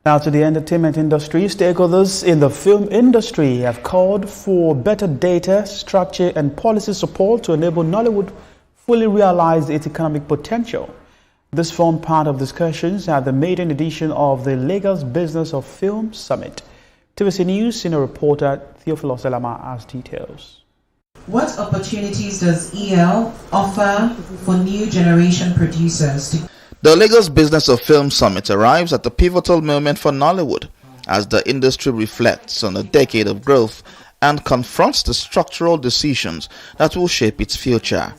Now to the entertainment industry, stakeholders in the film industry have called for better data, structure and policy support to enable Nollywood fully realize its economic potential. This formed part of discussions at the maiden edition of the Lagos Business of Film Summit. TVC News senior reporter Theophilus Elama has details. What opportunities does EL offer for new generation producers? The Lagos Business of Film Summit arrives at a pivotal moment for Nollywood as the industry reflects on a decade of growth and confronts the structural decisions that will shape its future.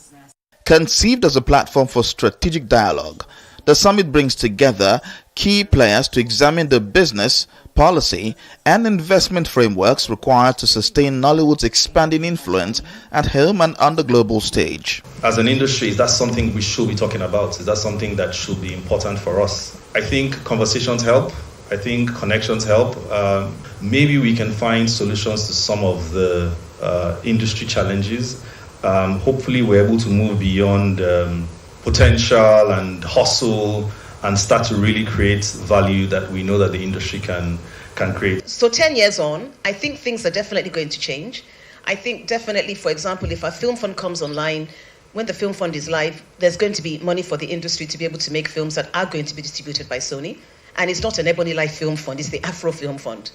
Conceived as a platform for strategic dialogue, the summit brings together key players to examine the business, policy, and investment frameworks required to sustain Nollywood's expanding influence at home and on the global stage. As an industry, that's something we should be talking about. Is that something that should be important for us? I think conversations help. I think connections help. Maybe we can find solutions to some of the industry challenges. Hopefully, we're able to move beyond potential and hustle and start to really create value that we know that the industry can create. So 10 years on, I think things are definitely going to change. I think definitely, for example, if a film fund comes online, when the film fund is live, there's going to be money for the industry to be able to make films that are going to be distributed by Sony. And it's not an Ebony Life Film Fund, it's the Afro Film Fund,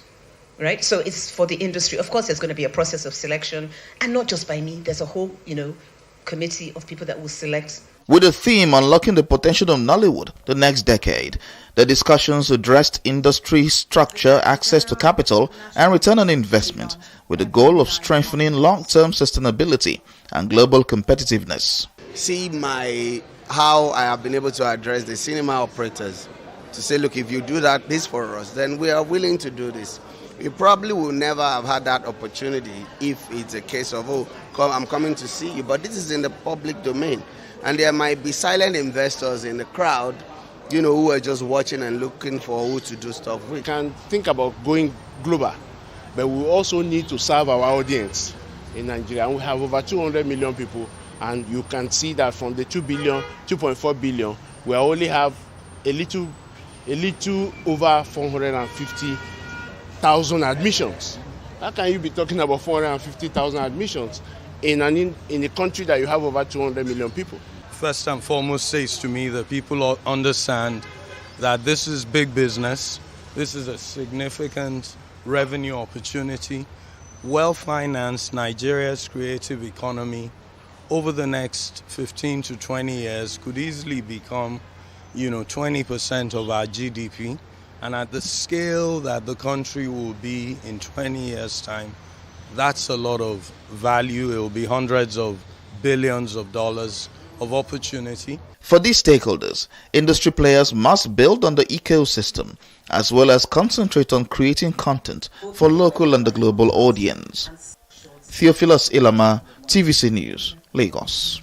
right? So it's for the industry. Of course, there's going to be a process of selection, and not just by me. There's a whole, committee of people that will select. With the theme Unlocking the Potential of Nollywood the Next Decade, the discussions addressed industry structure, access to capital, and return on investment, with the goal of strengthening long-term sustainability and global competitiveness. See how I have been able to address the cinema operators to say, look, if you do this for us, then we are willing to do this. We probably will never have had that opportunity if it's a case of, I'm coming to see you, but this is in the public domain. And there might be silent investors in the crowd, who are just watching and looking for who to do stuff with. We can think about going global, but we also need to serve our audience in Nigeria. And we have over 200 million people, and you can see that from the 2.4 billion, we only have a little over 450,000 admissions. How can you be talking about 450,000 admissions in a country that you have over 200 million people? First and foremost says to me that people understand that this is big business. This is a significant revenue opportunity. Well-financed Nigeria's creative economy over the next 15 to 20 years could easily become 20% of our GDP. And at the scale that the country will be in 20 years' time, that's a lot of value. It will be hundreds of billions of dollars of opportunity. For these stakeholders, industry players must build on the ecosystem as well as concentrate on creating content for local and the global audience. Theophilus Elama, TVC News, Lagos.